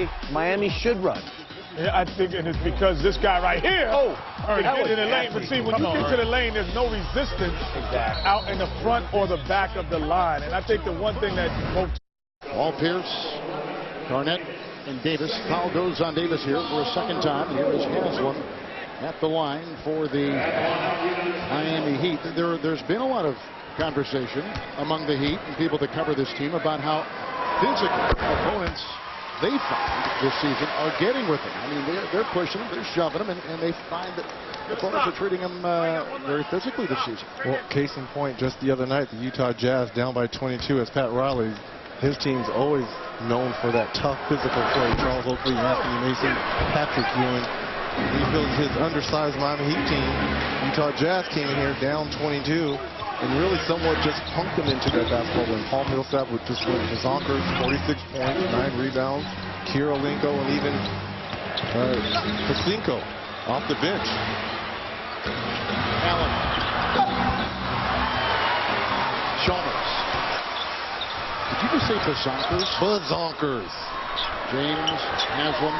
way Miami should run. Yeah, I think, and it's because this guy right here. Oh, get in the lane. But see, when you get to the lane, there's no resistance out in the front or the back of the line. And I think the one thing that both. Paul Pierce, Garnett, and Davis. Foul goes on Davis here for a second time. Here is Haslam at the line for the Miami Heat. There's been a lot of conversation among the Heat and people that cover this team about how physical opponents they find this season are getting with them. I mean, they're pushing them, they're shoving them, and they find that opponents are treating them very physically this season. Well, case in point, just the other night, the Utah Jazz down by 22 as Pat Riley. His team's always known for that tough physical play. Charles Oakley, Anthony Mason, Patrick Ewing. He feels his undersized Miami Heat team. Utah Jazz came in here down 22 and really somewhat just punked them into that basketball win. Paul Millsap would just win the Zonkers, 46 points, 9 rebounds. Kirilenko and even Pasinko off the bench. Allen. Chalmers. Did you just say Bazonkers? Bazonkers. James Haslam.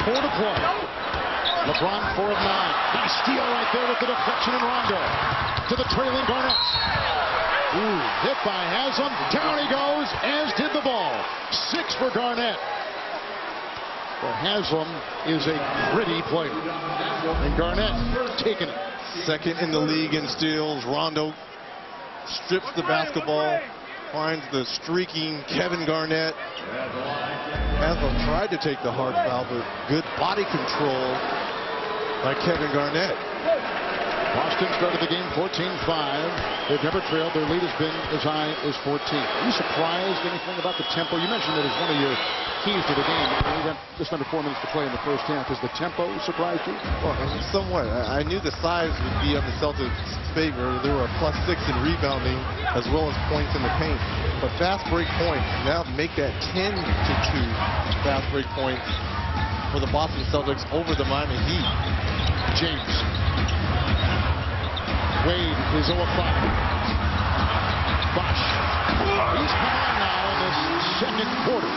4 to play. LeBron 4 of 9. Nice steal right there with the deflection in Rondo. To the trailing Garnett. Ooh, hit by Haslam. Down he goes, as did the ball. 6 for Garnett. Well, Haslam is a gritty player. And Garnett taking it. Second in the league in steals. Rondo strips the basketball. Finds the streaking Kevin Garnett. Haslam tried to take the hard foul, but good body control by Kevin Garnett. Boston started the game 14-5. They've never trailed. Their lead has been as high as 14. Are you surprised anything about the tempo? You mentioned that as one of your keys to the game. We got just under 4 minutes to play in the first half. Has the tempo surprised you? Well, somewhat. I knew the size would be on the Celtics' favor. They were a +6 in rebounding as well as points in the paint. But fast break points, now make that 10-2 fast break points for the Boston Celtics over the Miami Heat. James. Wade is 0 of 5. Bosh. He's come on now in this second quarter.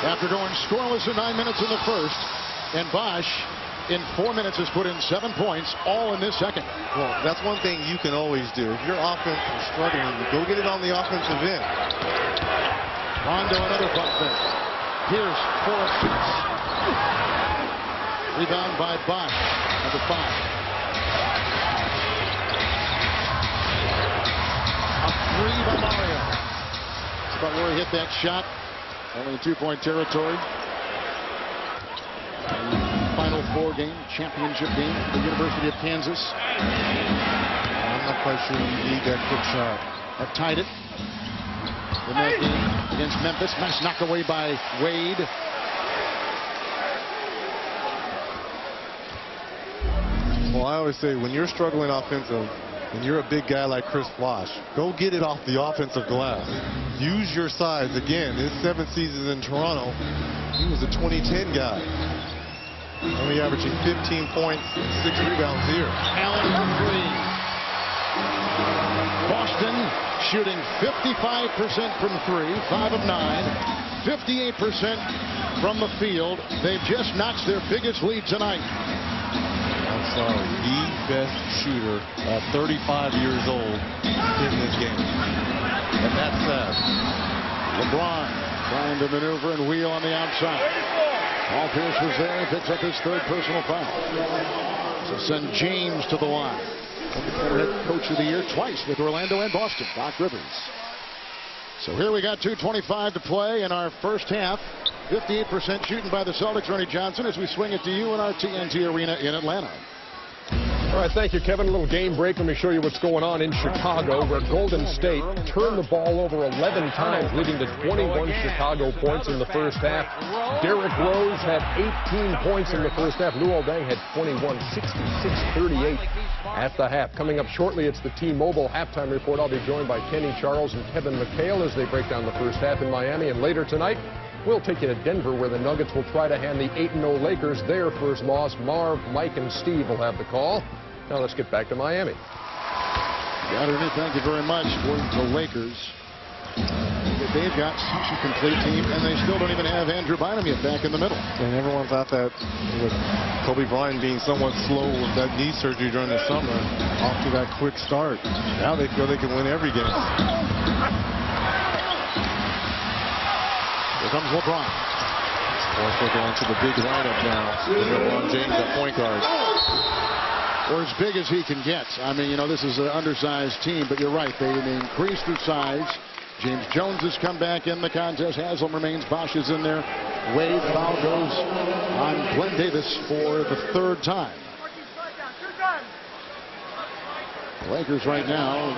After going scoreless in 9 minutes in the first, and Bosh in 4 minutes has put in 7 points, all in this second. Well, that's one thing you can always do. If your offense is struggling, go get it on the offensive end. Rondo, another bump there. Here's 4 of 6. Rebound by Bosh, number 5. A 3 by Mario. That's about where he hit that shot. Only in 2-point territory. Final 4 game, championship game for the University of Kansas. I'm not quite sure you need that quick shot. Have tied it in that game against Memphis. Nice knock away by Wade. Well, I always say when you're struggling offensive, and you're a big guy like Chris Bosh, go get it off the offensive glass. Use your size. Again, his 7 seasons in Toronto, he was a 2010 guy. Only averaging 15 points and 6 rebounds here. Allen for 3. Boston shooting 55% from 3, 5 of 9, 58% from the field. They've just notched their biggest lead tonight. I'm sorry, the best shooter at 35 years old in this game. And that's sad. LeBron trying to maneuver and wheel on the outside. Paul Pierce was there. He picks up his 3rd personal foul. So send James to the line. Former head coach of the year twice with Orlando and Boston, Doc Rivers. So here we got 2:25 to play in our first half. 58% shooting by the Celtics, Ernie Johnson, as we swing it to you in our TNT Arena in Atlanta. All right, thank you, Kevin. A little game break. Let me show you what's going on in Chicago, where Golden State turned the ball over 11 times, leading to 21 Chicago points in the first half. Derrick Rose had 18 points in the first half. Luol Deng had 21, 66-38 at the half. Coming up shortly, it's the T-Mobile halftime report. I'll be joined by Kenny Charles and Kevin McHale as they break down the first half in Miami. And later tonight, we'll take you to Denver, where the Nuggets will try to hand the 8-0 Lakers their first loss. Marv, Mike, and Steve will have the call. Now let's get back to Miami. Got it. Thank you very much for the Lakers. they've got such a complete team, and they still don't even have Andrew Bynum yet back in the middle. And everyone thought that with Kobe Bryant being somewhat slow with that knee surgery during the summer, off to that quick start. Now they feel they can win every game. Here comes LeBron. Horford going to the big lineup now. LeBron James at point guard. Or as big as he can get. I mean, you know, this is an undersized team, but you're right. They increased their size. James Jones has come back in the contest. Haslam remains. Bosch is in there. Wade foul goes on Glenn Davis for the third time. The Lakers right now,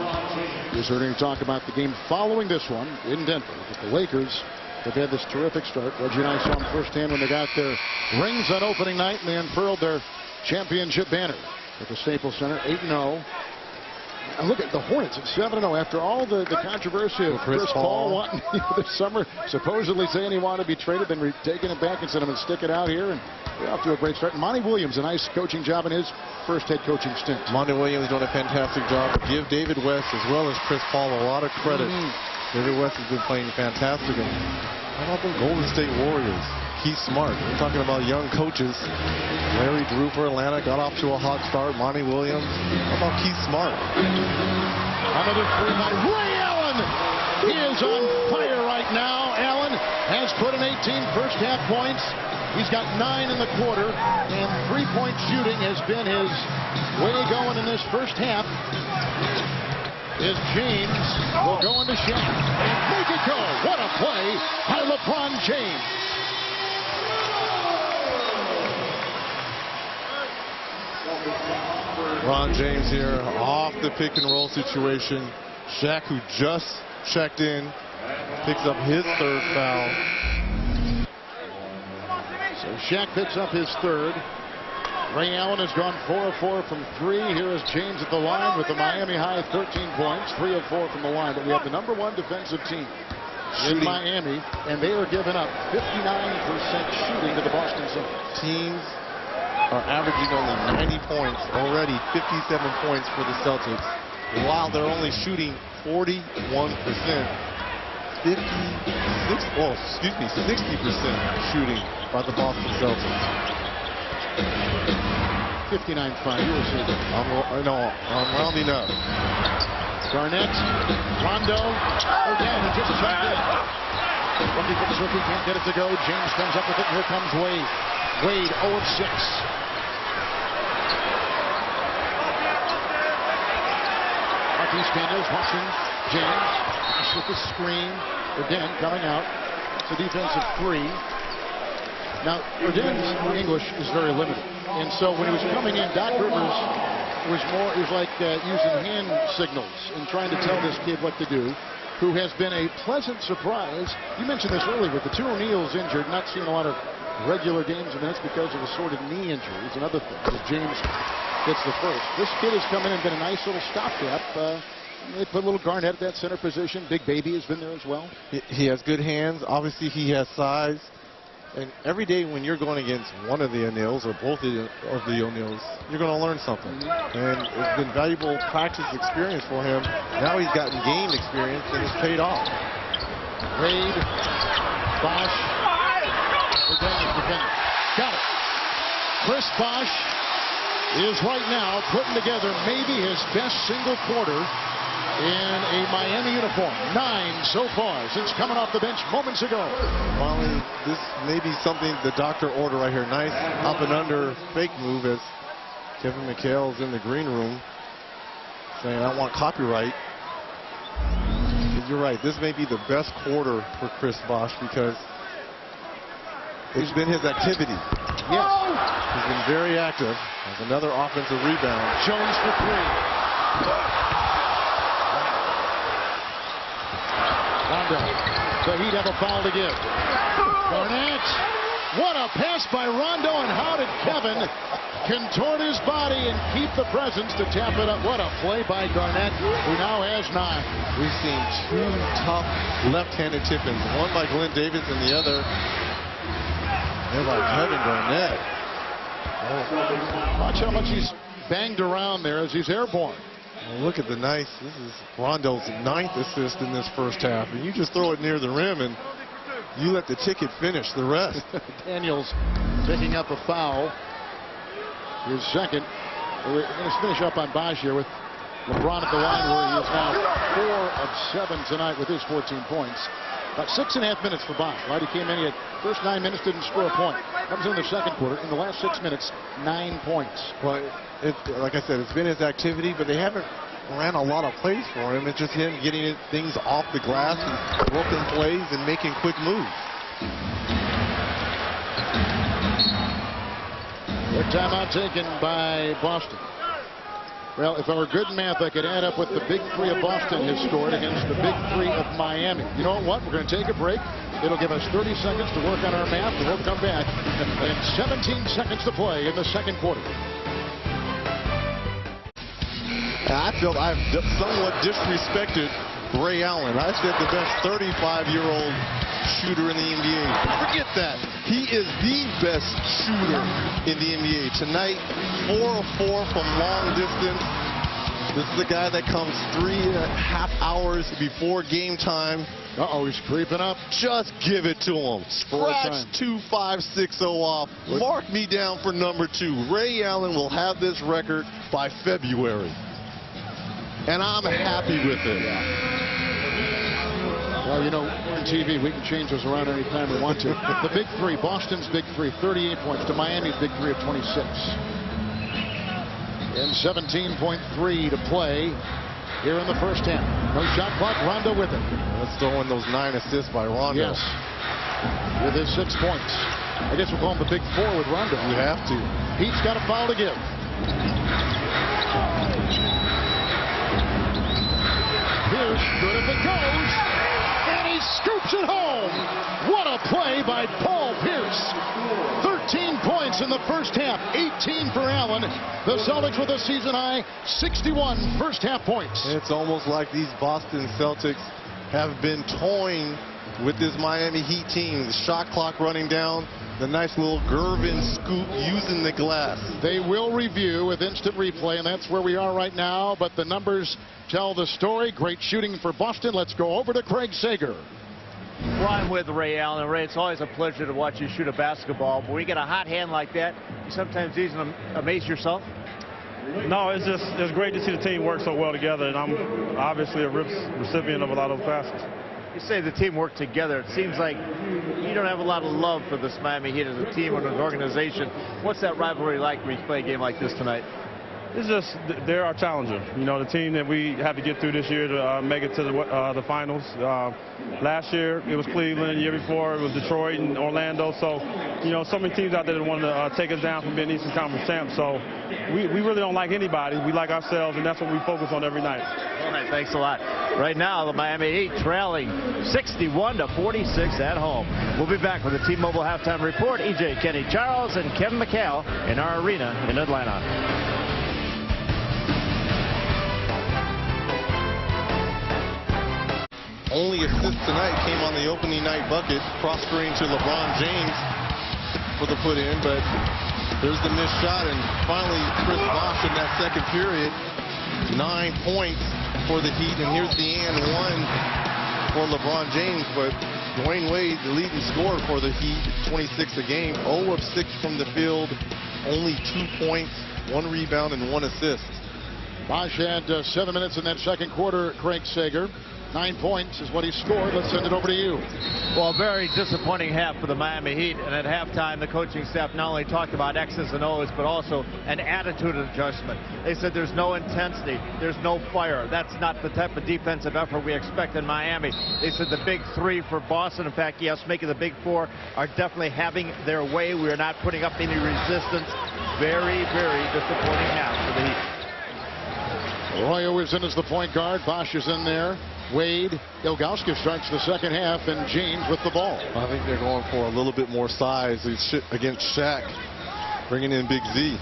you're starting to talk about the game following this one in Denver. But the Lakers have had this terrific start. Reggie and I saw them firsthand when they got their rings on opening night and they unfurled their championship banner at the Staples Center, 8-0. And look at the Hornets at 7-0 after all the controversy of Chris Paul wanting this summer, supposedly saying he wanted to be traded, then taking it back and said, I'm going to stick it out here. And they're off to a great start. Monty Williams, a nice coaching job in his first head coaching stint. Monty Williams doing a fantastic job. Give David West as well as Chris Paul a lot of credit. David West has been playing fantastic. And how about the Golden State Warriors? Keith Smart. We're talking about young coaches. Larry Drew for Atlanta got off to a hot start. Monty Williams. How about Keith Smart? Another three by Ray Allen. He is on fire right now. Allen has put in 18 first half points. He's got 9 in the quarter, and three-point shooting has been his way going in this first half. Is James will go into Shaq and make it go. What a play by LeBron James. Ron James here off the pick and roll situation. Shaq, who just checked in, picks up his third foul. So Shaq picks up his third. Ray Allen has gone 4 of 4 from 3. Here is James at the line with the Miami high 13 points, 3 of 4 from the line. But we have the #1 defensive team in Miami, and they are giving up 59% shooting to the Boston Celtics. Teams are averaging only 90 points already, 57 points for the Celtics, while they're only shooting 41%. 60% shooting by the Boston Celtics. 59-5. You will see that. I'm rounding up. Garnett, Rondo. Oh, damn, he just checked in. Rookie can't get it to go. James comes up with it. Here comes Wade. Wade 0 of 6. Marquise Candles watching James. Just with the screen. Again, coming out. It's a defensive 3. Now, Urdan's English is very limited. And so when he was coming in, Doc Rivers was like using hand signals and trying to tell this kid what to do, who has been a pleasant surprise. You mentioned this earlier with the 2 O'Neills injured, not seeing a lot of regular games, and that's because of assorted knee injuries and other things. As James gets the first. This kid has come in and been a nice little stopgap. They put a little Garnett at that center position. Big Baby has been there as well. He has good hands. Obviously, he has size. And every day when you're going against one of the O'Neills or both of the O'Neills, you're going to learn something. And it's been valuable practice experience for him. Now he's gotten game experience, and it's paid off. Wade, Bosch, got it. Chris Bosch is right now putting together maybe his best single quarter in a Miami uniform. 9 so far since coming off the bench moments ago. Finally, this may be something the doctor ordered right here. Nice up and under fake move as Kevin McHale is in the green room saying, I want copyright. You're right. This may be the best quarter for Chris Bosch because it's been his activity. Yes. He's been very active. There's another offensive rebound. Jones for 3. Rondo. So he'd have a foul to give. Garnett. What a pass by Rondo, and how did Kevin contort his body and keep the presence to tap it up? What a play by Garnett, who now has 9. We've seen 2 tough left-handed tip-ins, one by Glenn Davis and the other by Kevin Garnett. Oh. Watch how much he's banged around there as he's airborne. Well, look at this is Rondo's 9th assist in this first half. And you just throw it near the rim and you let the ticket finish the rest. Daniels picking up a foul. His second. We're going to finish up on Bosch here with LeBron at the line, where he is now 4 of 7 tonight with his 14 points. About 6.5 minutes for Bosch, right? He came in, he had first 9 minutes, didn't score a point. Comes in the second quarter. In the last 6 minutes, 9 points. Well, like I said, it's been his activity, but they haven't ran a lot of plays for him. It's just him getting things off the glass and broken plays and making quick moves. The timeout taken by Boston. Well, if I were good in math, I could add up what the big 3 of Boston has scored against the big 3 of Miami. You know what? We're going to take a break. It'll give us 30 seconds to work on our math, and we'll come back in 17 seconds to play in the second quarter. I feel I've somewhat disrespected Ray Allen. I said the best 35-year-old shooter in the NBA. Forget that. He is the best shooter in the NBA. Tonight, 4 of 4 from long distance. This is a guy that comes 3.5 hours before game time. Uh-oh, he's creeping up. Just give it to him. Scratch 2560 off. Mark me down for number 2. Ray Allen will have this record by February. And I'm happy with it. Well, you know, on TV, we can change those around anytime we want to. The big 3, Boston's big 3, 38 points to Miami's big 3 of 26. And 17.3 to play here in the first half. No shot clock, Rondo with it. Let's throw in those 9 assists by Rondo. Yes, with his 6 points. I guess we'll call him the big 4 with Rondo. You have to. Heat's got a foul to give. Pierce, good if it goes. And he scoops it home. What a play by Paul Pierce. 13 points in the first half, 18 for Allen. The Celtics with a season high 61 first half points. It's almost like these Boston Celtics have been toying with this Miami Heat team. The shot clock running down. The nice little Gervin scoop using the glass. They will review with instant replay, and that's where we are right now. But the numbers tell the story. Great shooting for Boston. Let's go over to Craig Sager. Well, I'm with Ray Allen. Ray, it's always a pleasure to watch you shoot a basketball. But when you get a hot hand like that, you sometimes easy to amaze yourself. No, it's great to see the team work so well together, and I'm obviously a recipient of a lot of those passes. You say the team worked together. It seems like you don't have a lot of love for this Miami Heat as a team and as an organization. What's that rivalry like when you play a game like this tonight? It's just they're our challenger. You know, the team that we have to get through this year to make it to the finals. Last year it was Cleveland. The year before it was Detroit and Orlando. So, you know, so many teams out there that want to take us down from being Eastern Conference champs. So we really don't like anybody. We like ourselves, and that's what we focus on every night. All right, thanks a lot. Right now, the Miami Heat trailing 61-46 at home. We'll be back with the T-Mobile halftime report. EJ, Kenny Charles, and Kevin McHale in our arena in Atlanta. Only assist tonight came on the opening night bucket. Cross screen to LeBron James for the put in, but there's the missed shot, and finally Chris Bosh in that second period. 9 points for the Heat, and here's the and one for LeBron James, but Dwayne Wade, the leading scorer for the Heat, 26 a game, 0 of 6 from the field, only 2 points, 1 rebound, and 1 assist. Bosh had 7 minutes in that second quarter, Craig Sager. 9 points is what he scored. Let's send it over to you. Well, a very disappointing half for the Miami Heat. And at halftime, the coaching staff not only talked about X's and O's, but also an attitude adjustment. They said there's no intensity. There's no fire. That's not the type of defensive effort we expect in Miami. They said the big 3 for Boston, in fact, yes, making the big 4, are definitely having their way. We are not putting up any resistance. Very, very disappointing half for the Heat. Arroyo is in as the point guard. Bosh is in there. Wade, Ilgauskas starts the second half, and James with the ball. I think they're going for a little bit more size against Shaq, bringing in Big Z.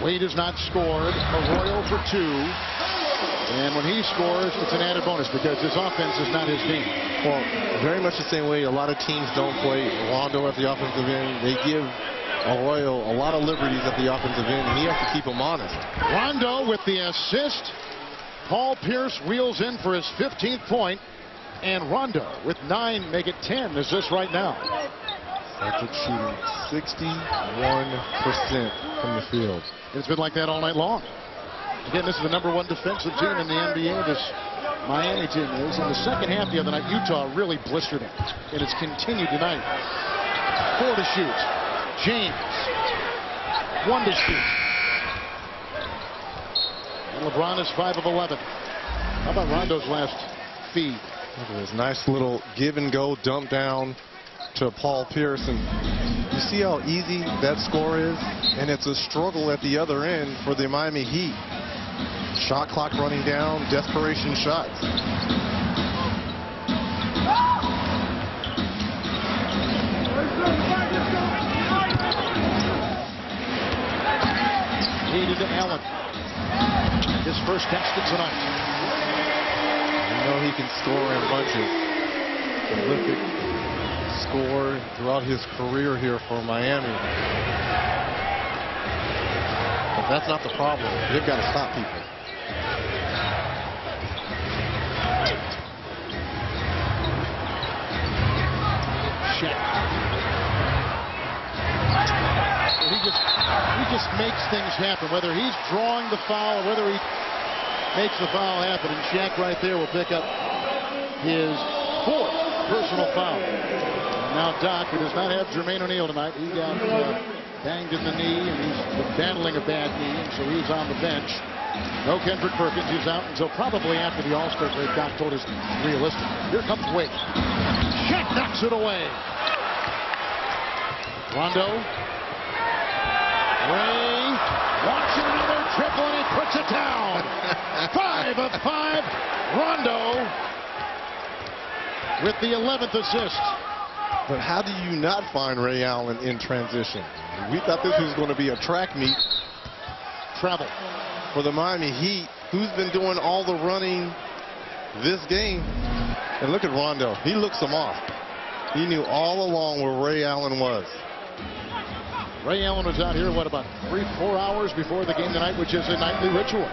Wade has not scored. Arroyo for 2. And when he scores, it's an added bonus because his offense is not his game. Well, very much the same way a lot of teams don't play Rondo at the offensive end. They give Arroyo a lot of liberties at the offensive end, and he has to keep them honest. Rondo with the assist. Paul Pierce wheels in for his 15th point, and Rondo with 9 make it 10 assists right now. Celtics shooting 61% from the field. It's been like that all night long. Again, this is the #1 defensive team in the NBA. This Miami team is. In the second half the other night, Utah really blistered them, and it's continued tonight. 4 to shoot. James. 1 to shoot. And LeBron is 5 of 11. How about Rondo's last feed? Look at this nice little give and go dump down to Paul Pierce, and you see how easy that score is, and it's a struggle at the other end for the Miami Heat. Shot clock running down, desperation shots. Needed to Allen. His first test of tonight. You know he can score in bunches. Prolific score throughout his career here for Miami. But that's not the problem. They've got to stop people. He just makes things happen, whether he's drawing the foul or whether he makes the foul happen. And Shaq right there will pick up his 4th personal foul. And now Doc, who does not have Jermaine O'Neal tonight, he got banged in the knee, and he's battling a bad knee, and so he's on the bench. No Kendrick Perkins. He's out until probably after the All-Star break. Doc told us realistic. Here comes Wade. Shaq knocks it away. Rondo. Ray wants another triple, and he puts it down. 5 of 5. Rondo with the 11th assist. But how do you not find Ray Allen in transition? We thought this was going to be a track meet. Travel for the Miami Heat, who's been doing all the running this game. And look at Rondo. He looks him off. He knew all along where Ray Allen was. Ray Allen was out here, what, about 3-4 hours before the game tonight, which is a nightly ritual.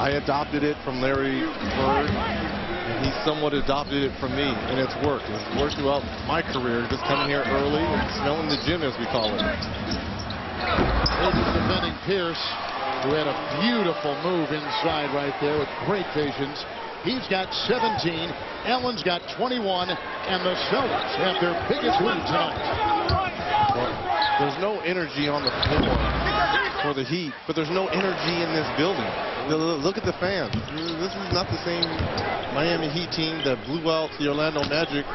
I adopted it from Larry Bird, and he somewhat adopted it from me, and it's worked. It's worked throughout my career, just coming here early and smelling the gym, as we call it. This is defending Pierce, who had a beautiful move inside right there with great patience. He's got 17, Allen's got 21, and the Celtics have their biggest lead tonight. Well, there's no energy on the floor for the Heat, but there's no energy in this building. Look at the fans. This is not the same Miami Heat team that blew out the Orlando Magic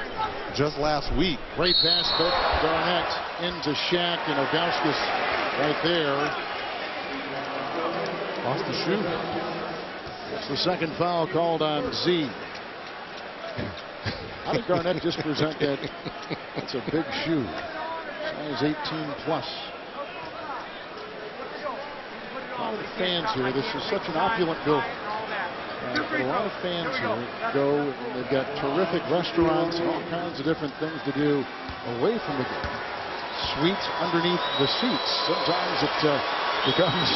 just last week. Great pass, but Garnett into Shaq, and Ogauskas right there. Lost the shoe. It's the second foul called on Z. How did Garnett just present that? That's a big shoe. Size 18 plus. A lot of the fans here. This is such an opulent building. But a lot of fans here go, and they've got terrific restaurants and all kinds of different things to do away from the game. Suites underneath the seats. Sometimes it becomes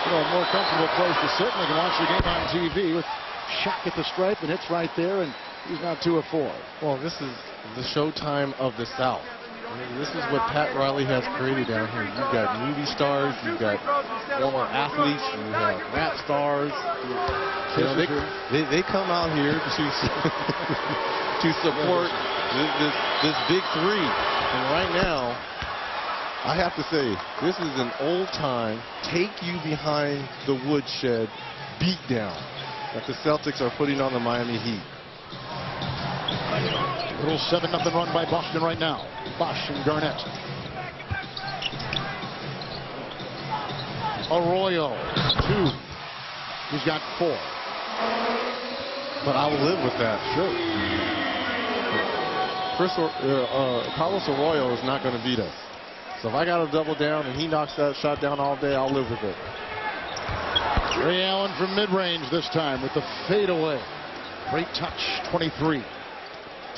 a more comfortable place to sit, and they can watch the game on TV with Shaq at the stripe, and it's right there, and he's now 2 of 4. Well, this is the showtime of the South. This is what Pat Riley has created down here. You've got movie stars, you've got former athletes, you have rap stars. You know, they come out here to support this big three. And right now, I have to say, this is an old-time, take-you-behind the woodshed beatdown that the Celtics are putting on the Miami Heat. Little 7-0 run by Boston right now. Bosh and Garnett. Arroyo, 2. He's got 4. But I will live with that. Sure. Carlos Arroyo is not going to beat us. So if I got to double down and he knocks that shot down all day, I'll live with it. Ray Allen from mid-range this time with the fadeaway. Great touch, 23.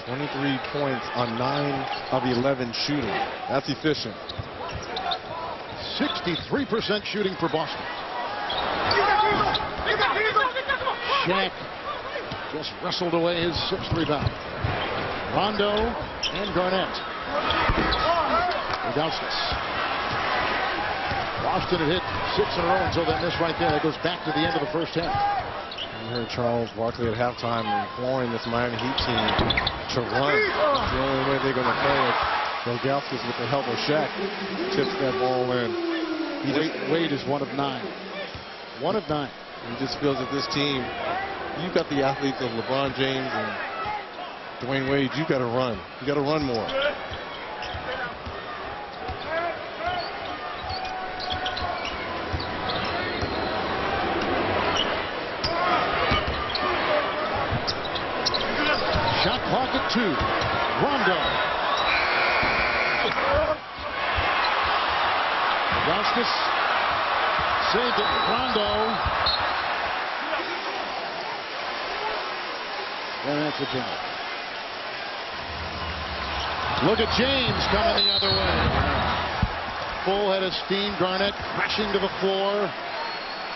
23 points on 9 of 11 shooting. That's efficient. 63% shooting for Boston. Shaq just wrestled away his 6th rebound. Rondo and Garnett. Rudowskis. Boston had hit 6 in a row until that miss right there. That goes back to the end of the first half. You heard Charles Barkley at halftime imploring this Miami Heat team to run. It's the only way they're going to play it. Rudowskis, with the help of Shaq, tips that ball in. Wade is 1 of 9. 1 of 9. He just feels that this team, you've got the athletes of LeBron James and Dwayne Wade, you got to run. You got to run more. Shot clock at 2. Rondo. Rudowskis saved it. Rondo. And that's a jump. Look at James coming the other way. Full head of steam. Garnett crashing to the floor.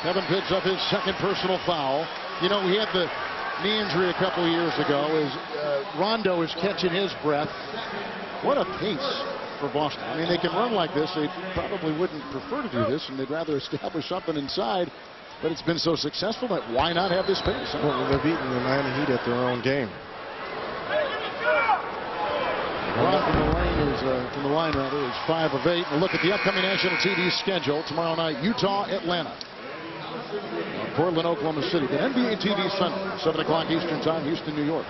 Kevin picks up his 2nd personal foul. You know, he had the knee injury a couple of years ago. Rondo is catching his breath. What a pace for Boston. I mean, they can run like this. They probably wouldn't prefer to do this, and they'd rather establish something inside. But it's been so successful that why not have this pace? Well, they're beating the Miami Heat at their own game. From the line is 5 of 8. And look at the upcoming national TV schedule. Tomorrow night, Utah, Atlanta. Portland, Oklahoma City. The NBA TV Sunday, 7 o'clock Eastern Time, Houston, New York.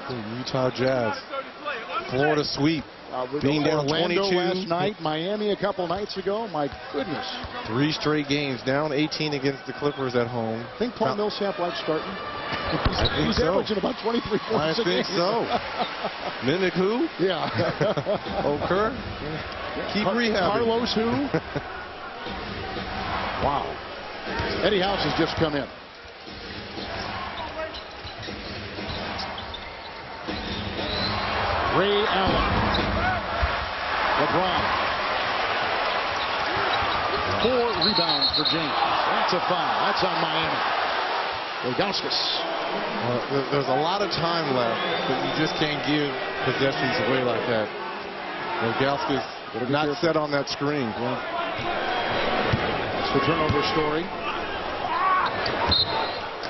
The Utah Jazz. Florida sweep. Being down Orlando 22 last night, Miami a couple nights ago. My goodness. 3 straight games, down 18 against the Clippers at home. Think Paul Millsap likes starting? He's so. averaging about 23 points I think so. Mimic who? Yeah. Kerr? Keep rehabbing. Carlos who? Wow. Eddie House has just come in. Ray Allen. LeBron. 4 rebounds for James. That's a foul. That's on Miami. Rudowskis. There's a lot of time left, but you just can't give possessions away like that. Rudowskis not set on that screen. That's the turnover story.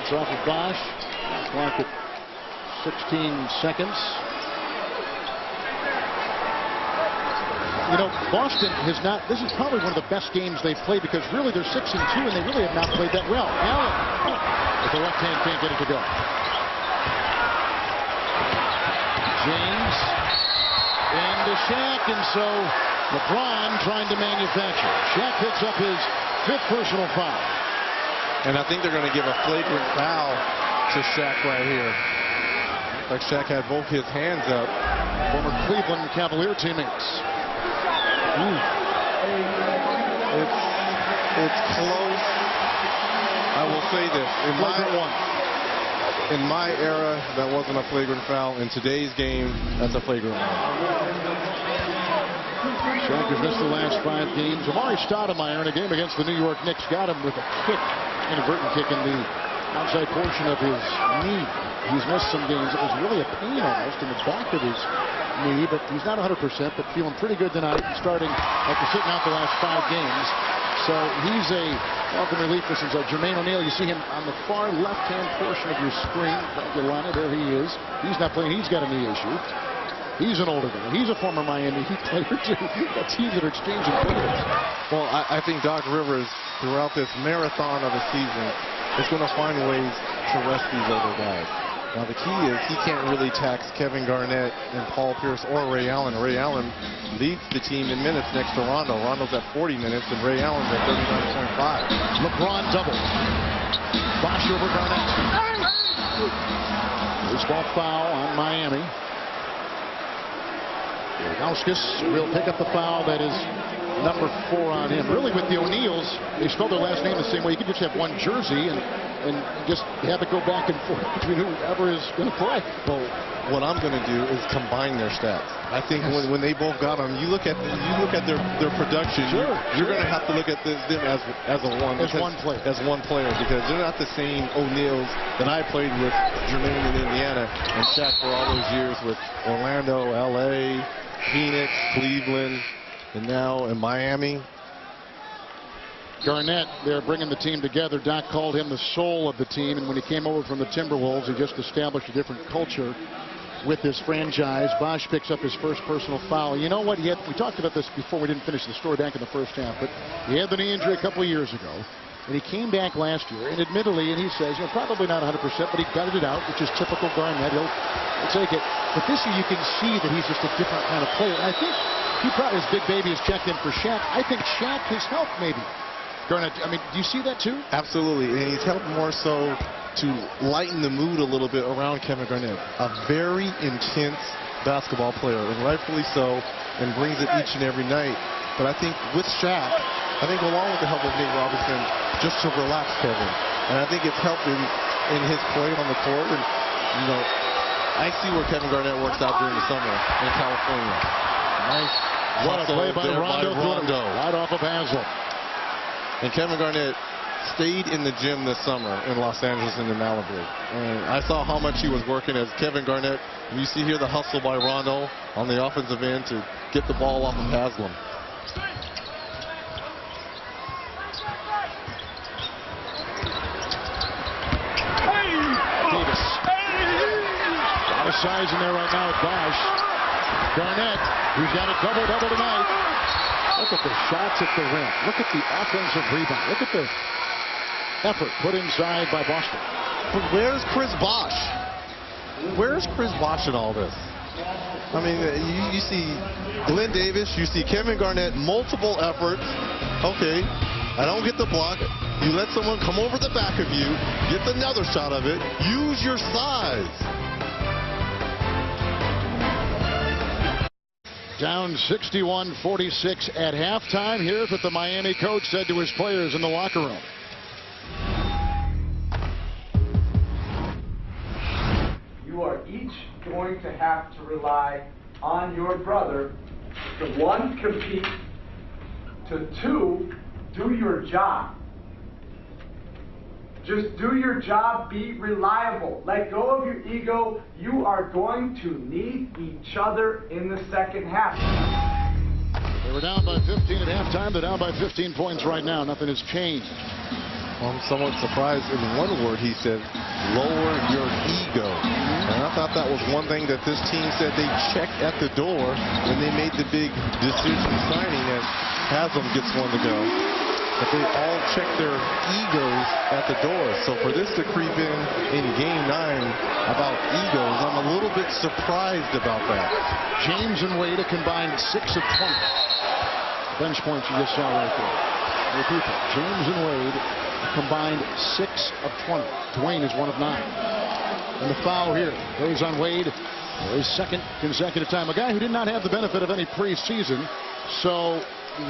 It's off of Bosch. Clock at 16 seconds. You know, Boston has not, this is probably one of the best games they've played because really they're 6-2 and they really have not played that well. Allen, with the left hand, can't get it to go. James, and to Shaq, and so LeBron trying to manufacture. Shaq picks up his 5th personal foul. And I think they're going to give a flagrant foul to Shaq right here. Like Shaq had both his hands up. Former Cleveland Cavalier teammates. It's close. I will say this. In my era, that wasn't a flagrant foul. In today's game, that's a flagrant foul. Shaq has missed the last 5 games. Amari Stoudemire in a game against the New York Knicks got him with a kick, inadvertent kick in the outside portion of his knee. He's missed some games. It was really a pain almost in the back of his knee, but he's not 100%, but feeling pretty good tonight, starting after sitting out the last 5 games. So he's a welcome relief for since Jermaine O'Neal. You see him on the far left-hand portion of your screen. Carolina, there he is. He's not playing. He's got a knee issue. He's an older guy. He's a former Miami Heat player, too. Got teams that are exchanging players. Well, I think Doc Rivers, throughout this marathon of a season, is going to find ways to rest these older guys. Now, the key is he can't really tax Kevin Garnett and Paul Pierce or Ray Allen. Ray Allen leads the team in minutes next to Rondo. Rondo's at 40 minutes, and Ray Allen's at 39.5. LeBron double. Bosch over Garnett. Baseball foul on Miami. Rudowskis will pick up the foul that is number 4 on him. Really, with the O'Neills, they spell their last name the same way. You could just have one jersey and just have it go back and forth between whoever is going to play. Well, what I'm going to do is combine their stats. I think when they both got them, you look at their production. Sure, you're going to have to look at them as one player. As one player, because they're not the same O'Neills that I played with Jermaine in Indiana and Shaq for all those years with Orlando, LA, Phoenix, Cleveland, and now in Miami. Garnett, they're bringing the team together. Doc called him the soul of the team, and when he came over from the Timberwolves, he just established a different culture with his franchise. Bosch picks up his first personal foul. You know what? We talked about this before we didn't finish the story back in the first half, but he had the knee injury a couple of years ago, and he came back last year, and admittedly, and he says, probably not 100%, but he gutted it out, which is typical Garnett. He'll take it. But this year, you can see that he's just a different kind of player. And I think he probably, his big baby, has checked in for Shaq. I think Shaq has helped maybe Garnett. I mean, do you see that too? Absolutely, and he's helped more so to lighten the mood a little bit around Kevin Garnett. A very intense basketball player, and rightfully so, and brings it each and every night. But I think with Shaq, I think along with the help of Nate Robinson, just to relax Kevin. And I think it's helped in his play on the court. And, I see where Kevin Garnett works out during the summer in California. Nice. What a play by Rondo. Right off of Haslam. And Kevin Garnett stayed in the gym this summer in Los Angeles and in Malibu. And I saw how much he was working as Kevin Garnett. And you see here the hustle by Rondo on the offensive end to get the ball off of Haslam. Davis. A lot of size in there right now at Bosch. Garnett, who's got a double-double tonight. Look at the shots at the rim. Look at the offensive rebound. Look at the effort put inside by Boston. But where's Chris Bosh? Where's Chris Bosh in all this? I mean, you see Glenn Davis, you see Kevin Garnett, multiple efforts. Okay, I don't get the block. You let someone come over the back of you, get another shot of it, use your size. Down 61-46 at halftime. Here's what the Miami coach said to his players in the locker room. You are each going to have to rely on your brother to, 1, compete, to 2, do your job. Just do your job, be reliable. Let go of your ego. You are going to need each other in the second half. They were down by 15 at halftime. They're down by 15 points right now. Nothing has changed. Well, I'm somewhat surprised. In one word, he said, lower your ego. And I thought that was one thing that this team said they checked at the door when they made the big decision signing that Haslam gets one to go. But they all check their egos at the door. So for this to creep in Game 9 about egos, I'm a little bit surprised about that. James and Wade a combined 6 of 20. Bench points you just saw right there. Repeat that. James and Wade a combined 6 of 20. Dwayne is 1 of 9. And the foul here goes on Wade for his second consecutive time. A guy who did not have the benefit of any preseason. So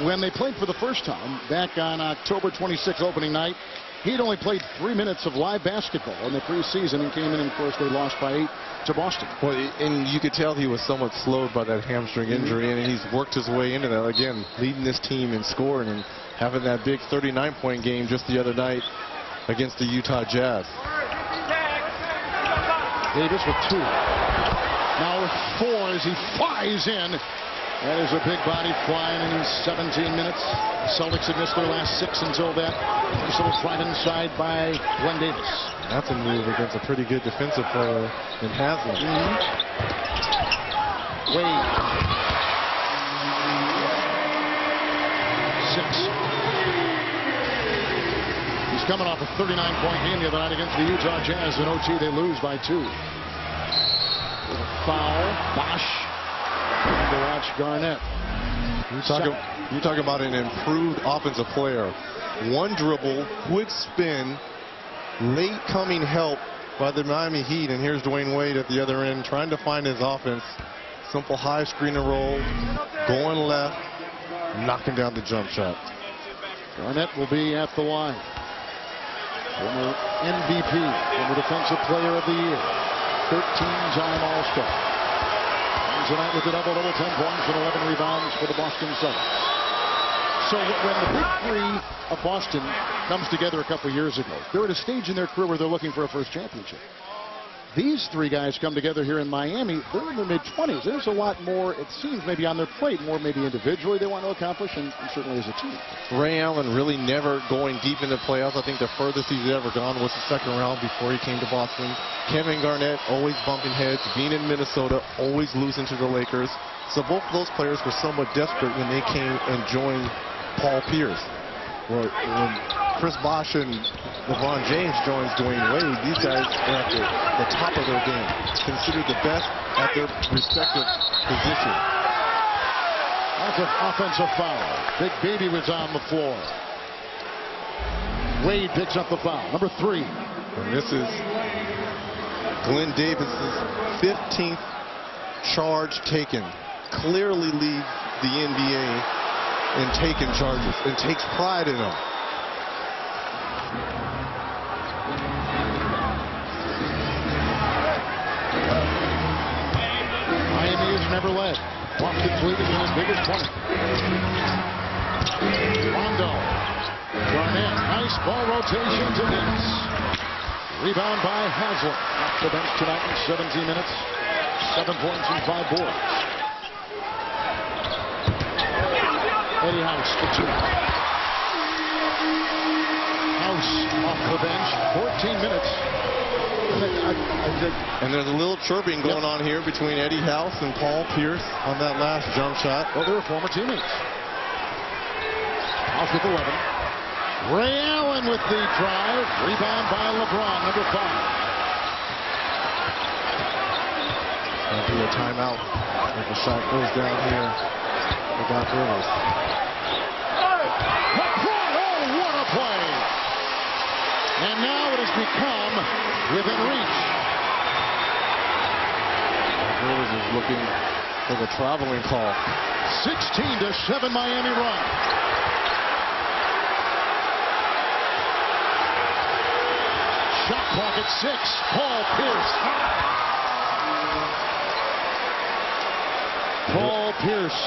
when they played for the first time back on October 26th opening night, he'd only played 3 minutes of live basketball in the preseason and came in, and of course they lost by 8 to Boston. Well, and you could tell he was somewhat slowed by that hamstring injury, and he's worked his way into that again, leading this team in scoring and having that big 39-point game just the other night against the Utah Jazz. Davis with 2. Now with 4 as he flies in. That is a big body flying in 17 minutes. The Celtics had missed their last 6 until that. Nice little slide inside by Glenn Davis. That's a move against a pretty good defensive player in Haslam. Wade. 6. He's coming off a 39-point game the other night against the Utah Jazz. In OT, they lose by 2. With a foul. Bosch. To watch Garnett. You talk about an improved offensive player. One dribble, quick spin, late coming help by the Miami Heat. And here's Dwayne Wade at the other end trying to find his offense. Simple high screen and roll, going left, knocking down the jump shot. Garnett will be at the line. Former MVP, former Defensive Player of the Year, 13-time All-Star. And tonight with a double-double, 10 points and 11 rebounds for the Boston Celtics. So when the big three of Boston comes together a couple years ago, they're at a stage in their career where they're looking for a first championship. These three guys come together here in Miami. They're in their mid-20s. There's a lot more, it seems, maybe on their plate, more maybe individually they want to accomplish, and certainly as a team. Ray Allen really never going deep into the playoffs. I think the furthest he's ever gone was the second round before he came to Boston. Kevin Garnett always bumping heads, being in Minnesota, always losing to the Lakers. So both of those players were somewhat desperate when they came and joined Paul Pierce. When Chris Bosh and LeBron James joins Dwayne Wade, these guys are at the top of their game, considered the best at their respective position. That's an offensive foul. Big Baby was on the floor. Wade picks up the foul. Number 3. And this is Glenn Davis's 15th charge taken. Clearly leads the NBA in taking charges and takes pride in them. Miami has never led. Boston's leading in as big as 20. Rondo. Garnett. Nice ball rotation to Davis. Rebound by Haslem. Off the bench tonight in 17 minutes. 7 points and 5 boards. Eddie House for 2. House off the bench. 14 minutes. And there's a little chirping going on here between Eddie House and Paul Pierce on that last jump shot. Well, they were former teammates. House with 11. Ray Allen with the drive. Rebound by LeBron, number 5. Going to be a timeout if the shot goes down here for Doc Rivers. Oh, what a play! And now it has become within reach. Rivers is looking for the traveling call. 16-7 Miami run. Shot clock at 6. Paul Pierce. Paul Pierce.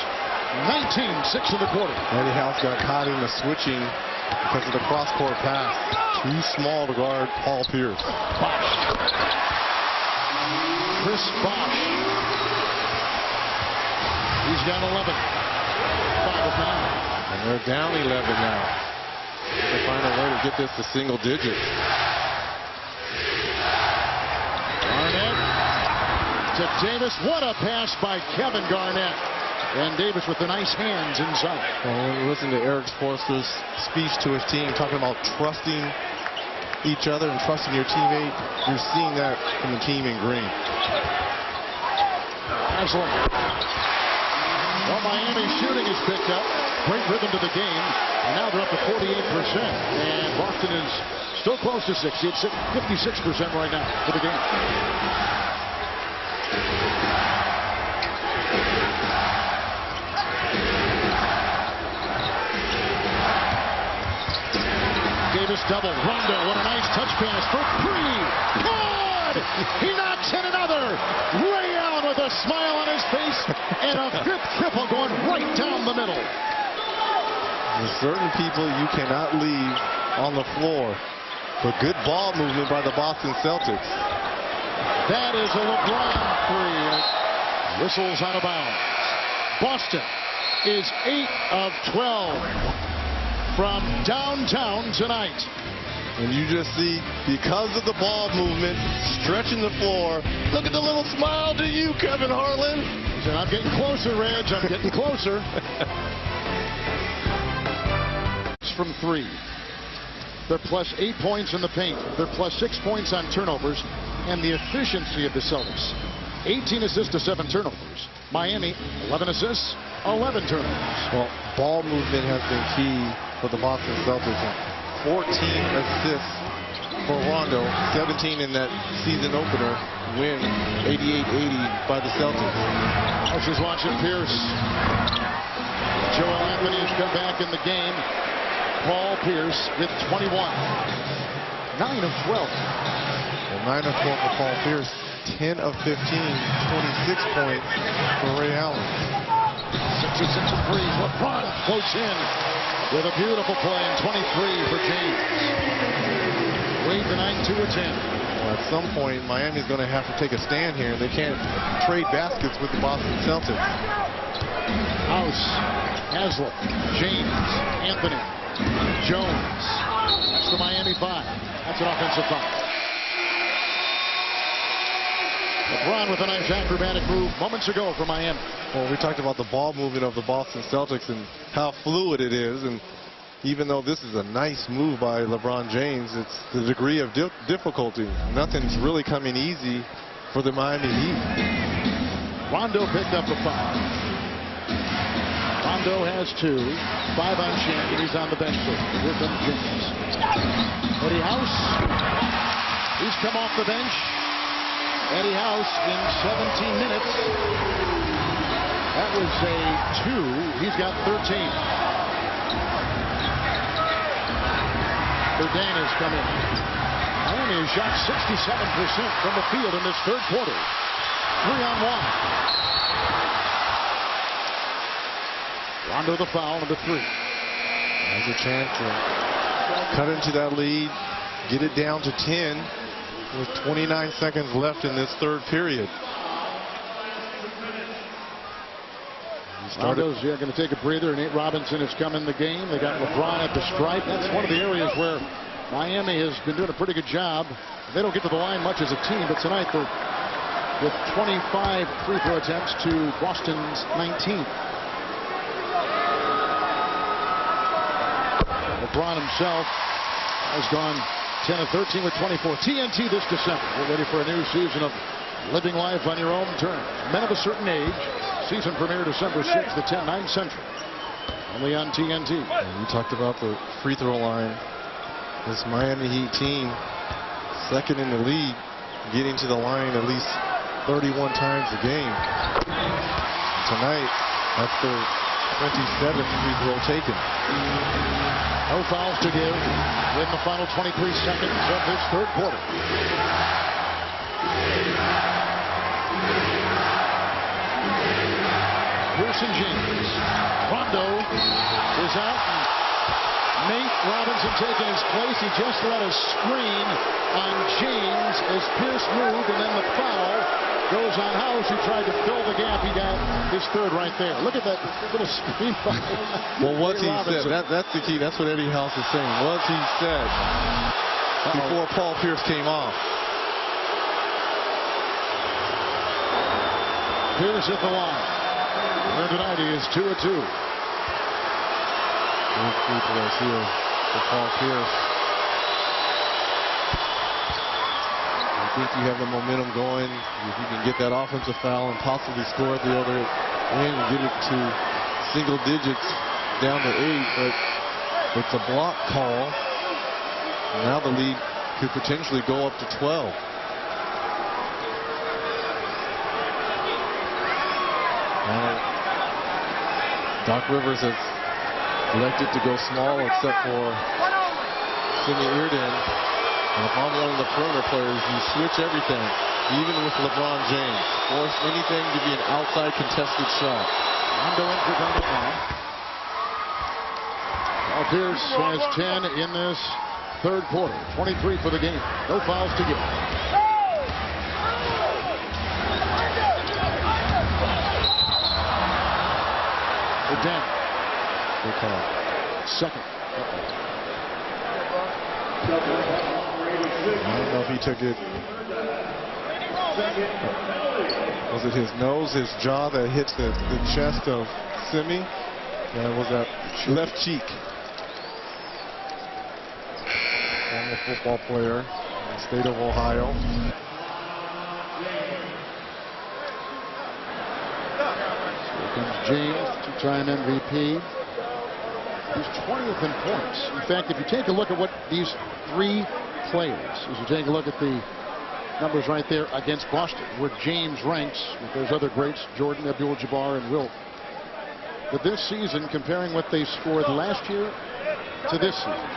19-6 in the quarter. Eddie House got caught in the switching because of the cross-court pass. Too small to guard Paul Pierce. Bosh. Chris Bosh. He's down 11. 5 of 9. And they're down 11 now. They find a way to get this to single digits. Garnett to Davis. What a pass by Kevin Garnett. And Davis with the nice hands inside. Well, when you listen to Eric Spoelstra's speech to his team, talking about trusting each other and trusting your teammate, you're seeing that from the team in green. Excellent. Well, Miami's shooting is picked up. Great rhythm to the game. And now they're up to 48%. And Boston is still close to 60. It's 56% right now for the game. Davis double. Rondo, what a nice touch pass for 3. Good! He knocks in another. Ray Allen with a smile on his face and a 5th triple going right down the middle. There's certain people you cannot leave on the floor. But good ball movement by the Boston Celtics. That is a LeBron 3. Whistles out of bounds. Boston is 8 of 12. From downtown tonight. And you just see, because of the ball movement, stretching the floor. Look at the little smile to you, Kevin Harlan. I'm getting closer, Reg. I'm getting closer. From 3. They're plus 8 points in the paint. They're plus 6 points on turnovers. And the efficiency of the Celtics. 18 assists to 7 turnovers. Miami, 11 assists, 11 turnovers. Well, ball movement has been key for the Boston Celtics. 14 assists for Rondo, 17 in that season opener win, 88-80 by the Celtics. House is watching Pierce. Joel Anthony has come back in the game. Paul Pierce with 21. 9 of 12. Well, 9 of 12 for Paul Pierce. 10 of 15. 26 points for Ray Allen. 6 of 6 of 3. LeBron floats in with a beautiful play in 23 for James. Lead the 9-2 of 10. Well, at some point, Miami's going to have to take a stand here. They can't trade baskets with the Boston Celtics. House, Haslett, James, Anthony, Jones. That's the Miami 5. That's an offensive foul. LeBron with a nice acrobatic move moments ago for Miami. Well, we talked about the ball movement of the Boston Celtics and how fluid it is. And even though this is a nice move by LeBron James, it's the degree of difficulty. Nothing's really coming easy for the Miami Heat. Rondo picked up the foul. Rondo has 2. 5 on Chin, and he's on the bench. Here comes James. Eddie House. He's come off the bench. Eddie House in 17 minutes. That was a 2. He's got 13. Burdan has come in. Miami has shot 67% from the field in this third quarter. 3-on-1. Rondo the foul, number 3. Has a chance to cut into that lead, get it down to 10 with 29 seconds left in this third period. Rondo's going to take a breather, and Nate Robinson has come in the game. They got LeBron at the stripe. That's one of the areas where Miami has been doing a pretty good job. They don't get to the line much as a team, but tonight they're with 25 free throw attempts to Boston's 19. LeBron himself has gone 10 of 13 with 24. TNT this December. We're ready for a new season of living life on your own terms. Men of a certain age. Season premiere December 6th at 10, 9 Central. Only on TNT. And you talked about the free throw line. This Miami Heat team, second in the league, getting to the line at least 31 times a game. Tonight, that's their 27th free throw taken. No fouls to give in the final 23 seconds of this third quarter. Pearson James. Rondo is out. Nate Robinson taking his place. He just let a screen on James as Pierce moved, and then the foul goes on House, who tried to fill the gap. He got his third right there. Look at that little screen foul. Well, what's he said? That's the key. That's what Eddie House is saying. What's he said before Paul Pierce came off? Pierce at the line. And tonight he is 2 of 2. Good free throws here for Paul Pierce. I think you have the momentum going. If you can get that offensive foul and possibly score at the other end and get it to single digits down to 8, but it's a block call. Now the lead could potentially go up to 12. Doc Rivers has elected to go small except for Simi Irden. And if I'm one of the perimeter players, you switch everything, even with LeBron James. Force anything to be an outside contested shot. Rondo in for Bennett now. Paul Pierce has 10 in this third quarter. 23 for the game. No fouls to give. Again. Good call. Second. I don't know if he took it. Was it his nose, his jaw that hits the chest of Simi? That was that left cheek. Former football player in the state of Ohio. James, two-time MVP. He's 20th in points. In fact, if you take a look at what these three players, as you take a look at the numbers right there against Boston, where James ranks with those other greats, Jordan, Abdul-Jabbar, and Wilt. But this season, comparing what they scored last year to this season,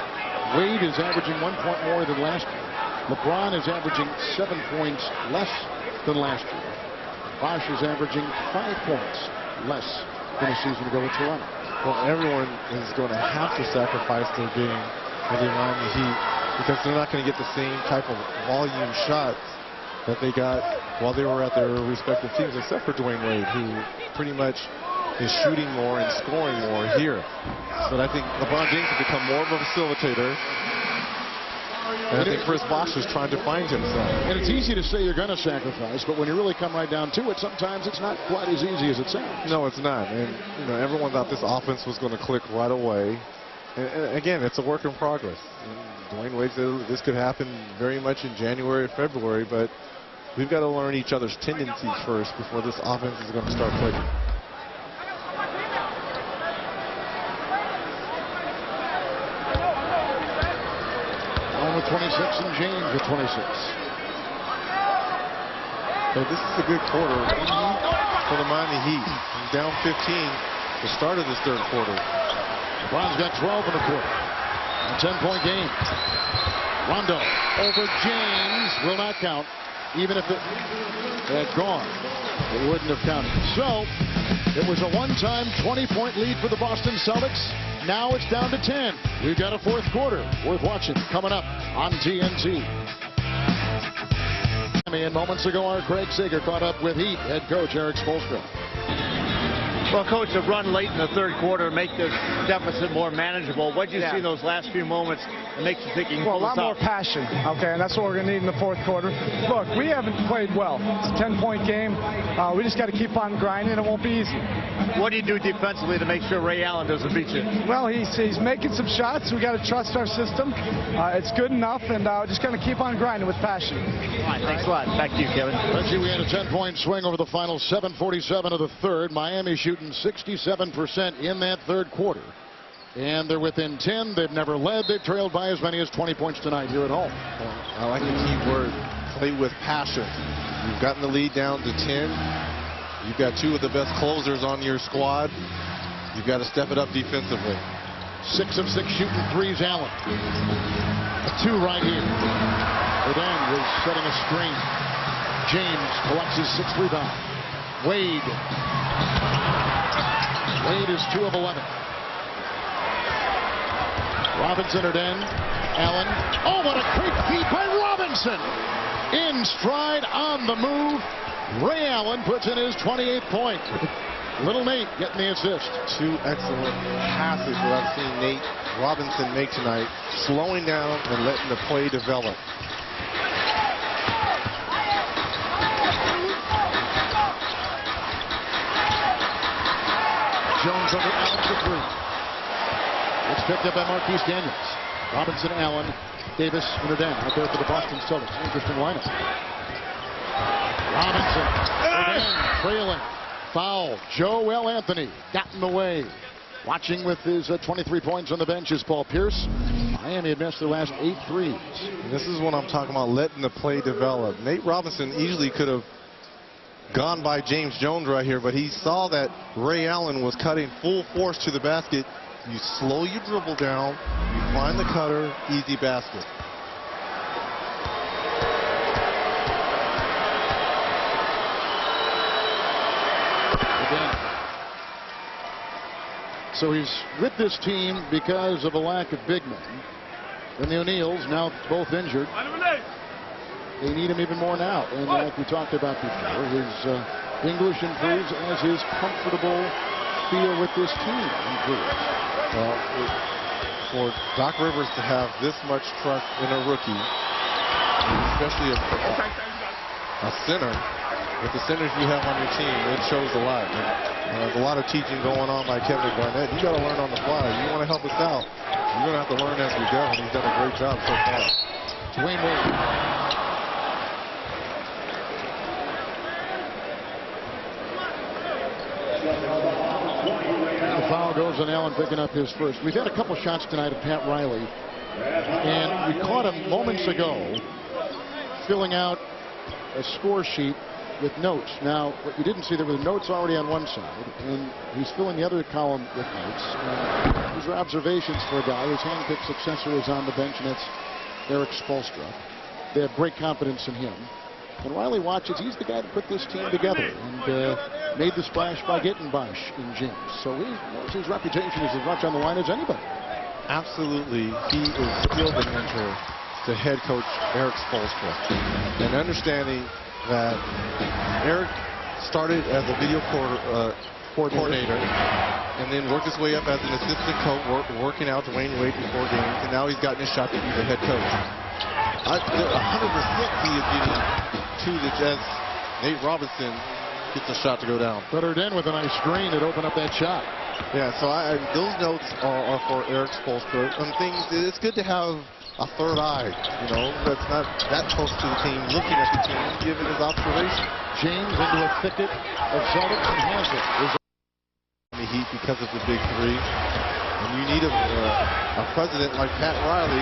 Wade is averaging 1 point more than last year. LeBron is averaging 7 points less than last year. Bosh is averaging 5 points less than a season ago with Toronto. Well, everyone is going to have to sacrifice their game for the Miami Heat because they're not going to get the same type of volume shots that they got while they were at their respective teams, except for Dwayne Wade, who pretty much is shooting more and scoring more here. But I think LeBron James has become more of a facilitator. And I think Chris Bosh is trying to find himself. And it's easy to say you're going to sacrifice, but when you really come right down to it, sometimes it's not quite as easy as it sounds. No, it's not. And everyone thought this offense was going to click right away. And again, it's a work in progress. Dwayne Wade said this could happen very much in January or February, but we've got to learn each other's tendencies first before this offense is going to start clicking. With 26 and James with 26. So this is a good quarter for the Miami Heat. He's down 15 the start of this third quarter. LeBron's got 12 in the quarter. A 10-point game. Rondo over James will not count. Even if it had gone, it wouldn't have counted. So it was a one-time 20-point lead for the Boston Celtics. Now it's down to 10. We've got a fourth quarter worth watching coming up on TNT. And moments ago, our Craig Sager caught up with Heat head coach Eric Spoelstra. Well, Coach, a run late in the third quarter make this deficit more manageable. What did you see in those last few moments that makes you think you can Well, a pull lot this more off? passion, okay, and that's what we're going to need in the fourth quarter. Look, we haven't played well. It's a 10-point game. We just got to keep on grinding. It won't be easy. What do you do defensively to make sure Ray Allen doesn't beat you? Well, he's making some shots. We got to trust our system. It's good enough, and just going to keep on grinding with passion. All right, thanks a lot. Back to you, Kevin. Reggie, we had a 10-point swing over the final 7:47 of the third. Miami shooting 67% in that third quarter. And they're within 10. They've never led. They've trailed by as many as 20 points tonight here at home. I like the key word, play with passion. You've gotten the lead down to 10. You've got two of the best closers on your squad. You've got to step it up defensively. 6 of 6 shooting threes, Allen. A 2 right here. Aden was setting a screen. James collects his 6th rebound. Wade is 2 of 11. Robinson or Den. Allen. Oh, what a quick feed by Robinson. In stride on the move. Ray Allen puts in his 28th point. Little Nate getting the assist. 2 excellent passes that I've seen Nate Robinson make tonight, slowing down and letting the play develop. Jones over Allen for 3. It's picked up by Marquise Daniels. Robinson, Allen, Davis, and Aden out there for the Boston Celtics. Interesting lineup. Robinson, Aden trailing. Foul. Joel Anthony got in the way. Watching with his 23 points on the bench is Paul Pierce. Miami had missed their last 8 threes. And this is what I'm talking about, letting the play develop. Nate Robinson easily could have gone by James Jones right here, but he saw that Ray Allen was cutting full force to the basket. You slow your dribble down, you find the cutter, easy basket. Again. So he's with this team because of a lack of big men. And the O'Neals now both injured. They need him even more now. And like we talked about before, his English improves as his comfortable feel with this team improves. Well, for Doc Rivers to have this much trust in a rookie, especially a center, with the centers you have on your team, it shows a lot. And there's a lot of teaching going on by Kevin Garnett. You got to learn on the fly. You want to help us out, you're going to have to learn as we go, and he's done a great job so far. Dwayne Wade. The foul goes on Allen picking up his first. We've had a couple shots tonight of Pat Riley, and we caught him moments ago filling out a score sheet with notes. Now, what you didn't see, there were notes already on one side, and he's filling the other column with notes. And these are observations for a guy. His handpicked successor is on the bench, and that's Eric Spoelstra. They have great confidence in him. And Riley watches, he's the guy to put this team together and made the splash by getting Bosch in James. So his reputation is as much on the line as anybody. Absolutely, he is still the mentor to head coach Eric Spoelstra. And understanding that Eric started as a video coordinator and then worked his way up as an assistant coach, working out Dwayne Wade before games, and now he's gotten his shot to be the head coach. 100% he is getting to the Jets. Nate Robinson gets a shot to go down. Put her in with a nice screen that opened up that shot. Yeah, so those notes are for Eric Spoelstra. And things, it's good to have a third eye, that's not that close to the team, looking at the team, giving his observation. James into a thicket of Celtics and has it. The Heat because of the big three. And you need a president like Pat Riley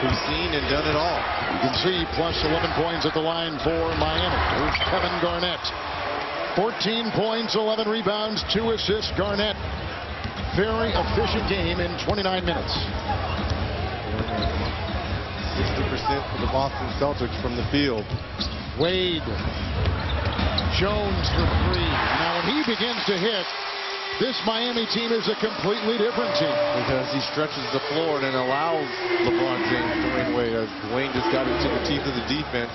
who's seen and done it all. You can see plus 11 points at the line for Miami. Here's Kevin Garnett. 14 points, 11 rebounds, 2 assists. Garnett, very efficient game in 29 minutes. 60% for the Boston Celtics from the field. Wade. Jones for 3. Now when he begins to hit, this Miami team is a completely different team. Because he stretches the floor and allows LeBron James to win away as Dwayne just got into the teeth of the defense.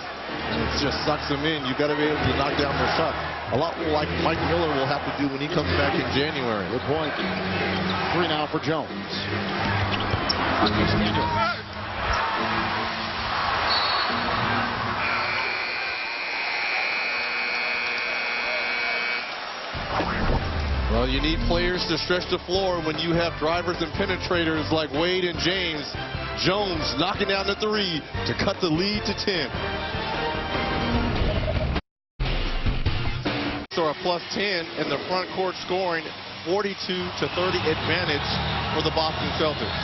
And it just sucks him in. You've got to be able to knock down their shots. A lot like Mike Miller will have to do when he comes back in January. Good point. 3 now for Jones. Well, you need players to stretch the floor when you have drivers and penetrators like Wade and James. Jones knocking down the 3 to cut the lead to 10. So a plus 10 in the front court scoring, 42-30 advantage for the Boston Celtics.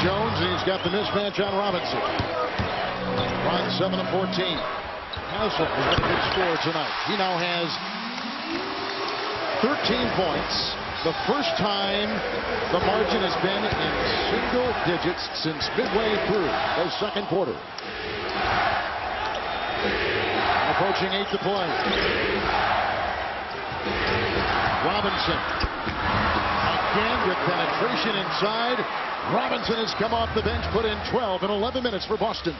Jones, and he's got the mismatch on Robinson. Ron 7 of 14. Haslett has been a good scorer tonight. He now has 13 points. The first time the margin has been in single digits since midway through the second quarter. Approaching 8 to play. Robinson. Again with penetration inside. Robinson has come off the bench, put in 12 in 11 minutes for Boston.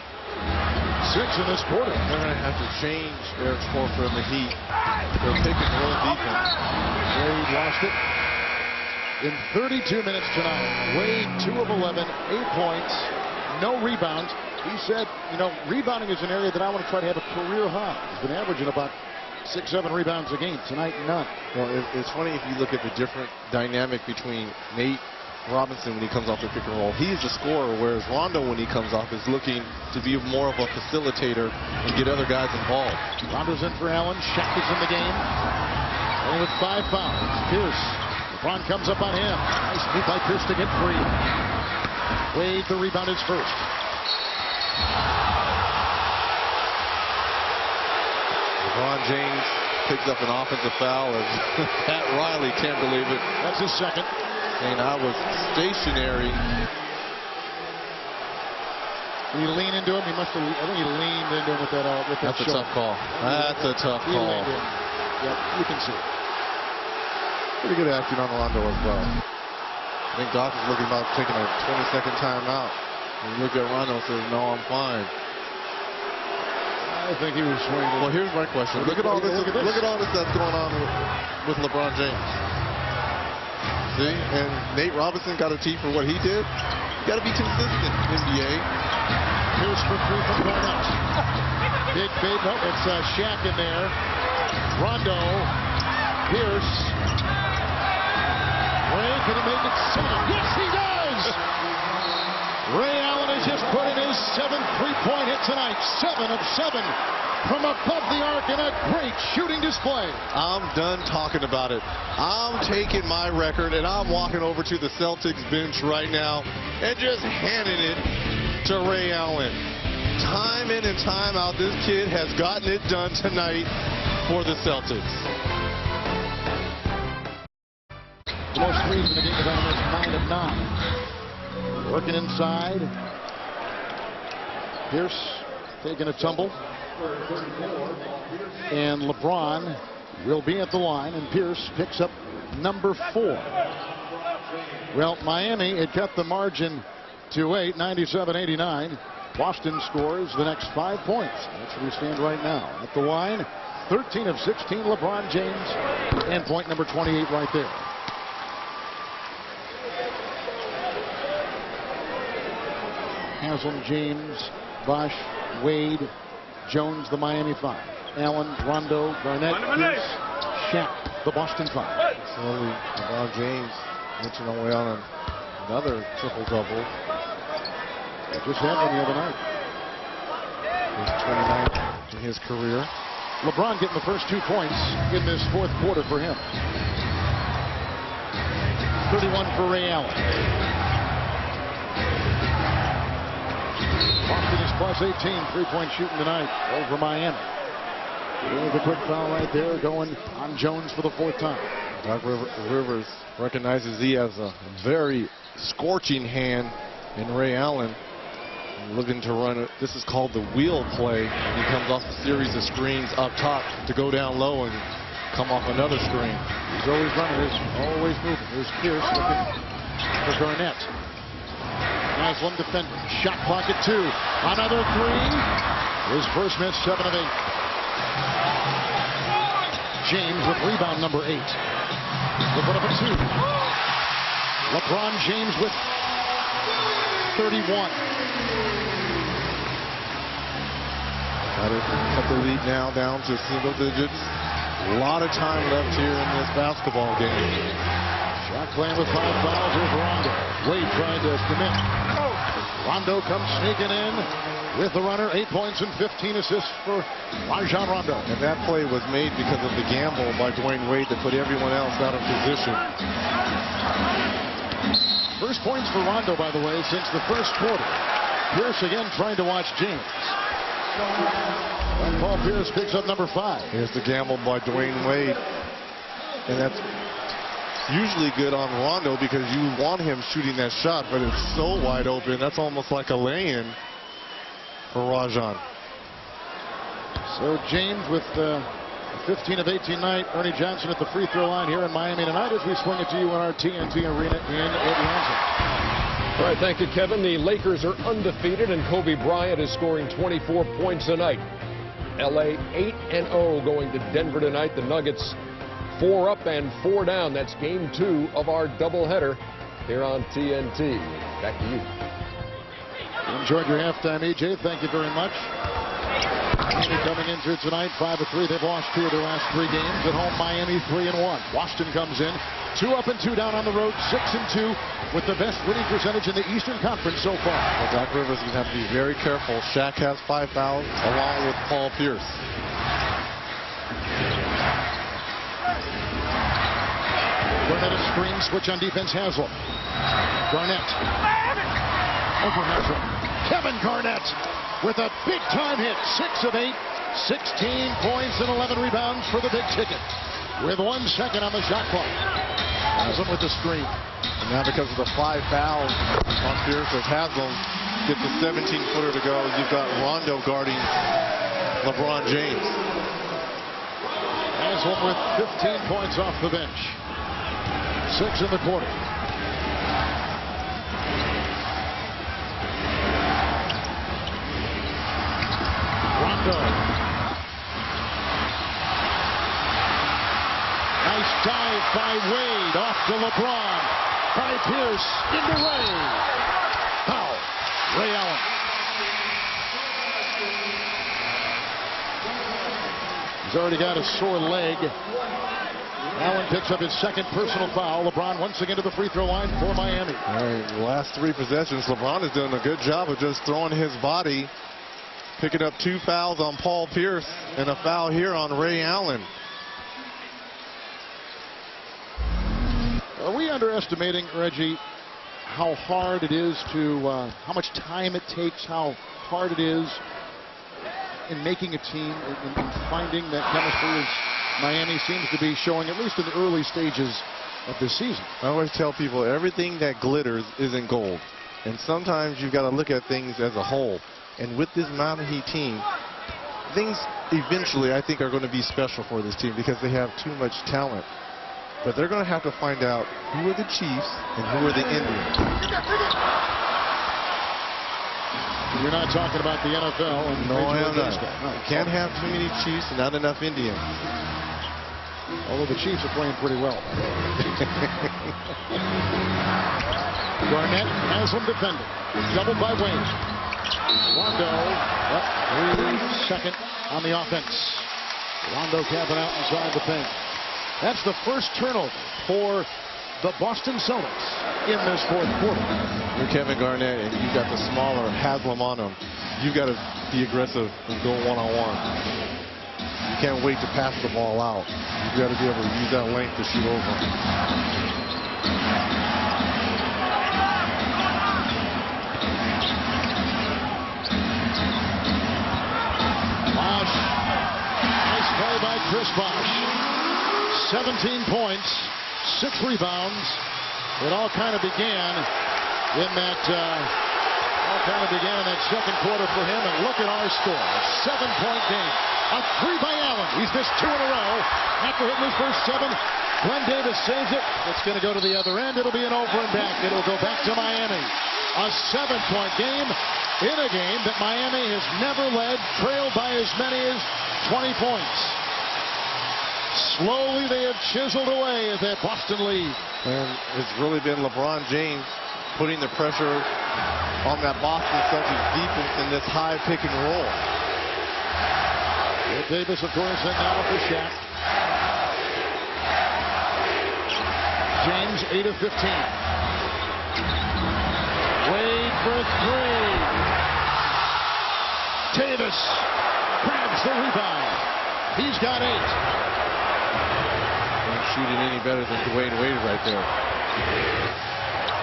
6 in this quarter. They're going to have to change Eric Spoelstra in the Heat. They're taking roll defense. Wade lost it. In 32 minutes tonight, Wade 2 of 11, 8 points, no rebounds. He said, rebounding is an area that I want to try to have a career high. He's been averaging about 6-7 rebounds a game. Tonight, none. Well, it's funny if you look at the different dynamic between Nate Robinson when he comes off the pick and roll. He's a scorer, whereas Rondo, when he comes off, is looking to be more of a facilitator and get other guys involved. Rondo's in for Allen. Shaq is in the game. Only with 5 fouls. Pierce. LeBron comes up on him. Nice move by Pierce to get free. Wade, the rebound is first. LeBron James picks up an offensive foul as Pat Riley can't believe it. That's his second. And I was stationary. Did he lean into him? He must have. I think he leaned into him with that. That's a tough call. That's a tough call. Yep, you can see it. Pretty good action on Rondo as well. I think Doc is looking about taking a 20-second timeout. And you look at Rondo and says, "No, I'm fine." I think he was swinging. Well, here's my question. Look at all this. Look at all this that's going on with LeBron James. See, and Nate Robinson got a tee for what he did. You got to be consistent, NBA. Pierce for 3 from Garnett. Big, it's Shaq in there. Rondo, Pierce. Ray, can he make it 7? Yes, he does! Ray Allen has just put in his 7th three-point hit tonight. 7 of 7 from above the arc in a great shooting display. I'm done talking about it. I'm taking my record and I'm walking over to the Celtics bench right now and just handing it to Ray Allen. Time in and time out, this kid has gotten it done tonight for the Celtics. The most threes in the game tonight is 9 of 9. Working inside. Pierce taking a tumble. And LeBron will be at the line, and Pierce picks up number 4. Well, Miami, it cut the margin to 8, 97-89. Boston scores the next 5 points. That's where we stand right now. At the line, 13 of 16, LeBron James, and point number 28 right there. Haslam, James, Bosh, Wade, Jones, the Miami 5. Allen, Rondo, Garnett, Pierce, Shaq, the Boston 5. Slowly, LeBron James inching away on another triple-double. Just had one the other night. His 29th in his career. LeBron getting the first 2 points in this 4th quarter for him. 31 for Ray Allen. Boston is plus 18, 3-point shooting tonight over Miami. The quick foul right there going on Jones for the 4th time. Doc Rivers recognizes he has a very scorching hand in Ray Allen. Looking to run it. This is called the wheel play. He comes off a series of screens up top to go down low and come off another screen. He's always running. He's always moving. There's Pierce looking for Garnett. Haslam defending. Shot clock at 2. Another 3. His first miss, 7 of 8. James with rebound number 8. They put up a 2. LeBron James with 31. Cut the lead now down to single digits. A lot of time left here in this basketball game. Shot playing with 5 fouls. Here's Rondo. Wade trying to commit. Rondo comes sneaking in with the runner. 8 points and 15 assists for Rajon Rondo. And that play was made because of the gamble by Dwayne Wade to put everyone else out of position. First points for Rondo, by the way, since the 1st quarter. Pierce again trying to watch James. And Paul Pierce picks up number 5. Here's the gamble by Dwayne Wade. And that's usually good on Rondo because you want him shooting that shot, but it's so wide open. That's almost like a lay-in for Rajon. So James with 15 of 18 night. Ernie Johnson at the free throw line here in Miami tonight as we swing it to you in our TNT Arena in Atlanta. All right, thank you, Kevin. The Lakers are undefeated, and Kobe Bryant is scoring 24 points tonight. LA 8-0 going to Denver tonight. The Nuggets 4 up and 4 down. That's game 2 of our doubleheader here on TNT. Back to you. Enjoyed your halftime, EJ. Thank you very much. Miami coming into tonight, 5 of 3. They've lost 2 of their last 3 games. At home, Miami 3-1. Washington comes in 2 up and 2 down on the road, 6-2 with the best winning percentage in the Eastern Conference so far. Well, Doc Rivers is going to have to be very careful. Shaq has 5 fouls along with Paul Pierce. Garnett a screen switch on defense. Haslam. Garnett over Haslam. Kevin Garnett with a big-time hit. 6 of 8, 16 points and 11 rebounds for the big ticket. With 1 second on the shot clock. Haslam with the screen. And now because of the 5 fouls on Pierce as Haslam gets a 17-footer to go, you've got Rondo guarding LeBron James. Haslam with 15 points off the bench. 6 in the quarter. Rondo. Nice dive by Wade off to LeBron. By Pierce into Ray. Foul. Ray Allen. He's already got a sore leg. Allen picks up his 2nd personal foul. LeBron once again to the free throw line for Miami. All right, the last 3 possessions, LeBron is doing a good job of just throwing his body, picking up 2 fouls on Paul Pierce and a foul here on Ray Allen. Are we underestimating, Reggie, how hard it is to, how much time it takes, how hard it is in making a team, in finding that chemistry as Miami seems to be showing, at least in the early stages of this season. I always tell people everything that glitters isn't gold. And sometimes you've got to look at things as a whole. And with this Miami Heat team, things eventually I think are going to be special for this team because they have too much talent. But they're going to have to find out who are the Chiefs and who are the Indians. You're not talking about the NFL. And no, I am not. No. You can't have too many Chiefs and not enough Indians. Although the Chiefs are playing pretty well. Garnett has them defending. Doubled by Wayne. Rondo up 3 seconds on the offense. Rondo camping out inside the paint. That's the first turnover for the Boston Celtics in this fourth quarter. You're Kevin Garnett, and you've got the smaller Haslam on him. You've got to be aggressive and go one-on-one. You can't wait to pass the ball out. You've got to be able to use that length to shoot over. Bosh. Nice play by Chris Bosh. 17 points, 6 rebounds. It all kind of began in that second quarter for him. And look at our score. A 7-point game. A 3 by Allen. He's missed 2 in a row. After hitting his first 7, Glenn Davis saves it. It's going to go to the other end. It'll be an over and back. It'll go back to Miami. A 7-point game in a game that Miami has never led, trailed by as many as 20 points. Slowly they have chiseled away at that Boston lead. And it's really been LeBron James putting the pressure on that Boston Celtics defense in this high pick and roll. Davis, of course, and now for Shaq. James, 8 of 15. Wade for 3. Davis grabs the rebound. He's got 8. Not shooting any better than Dwayne Wade right there.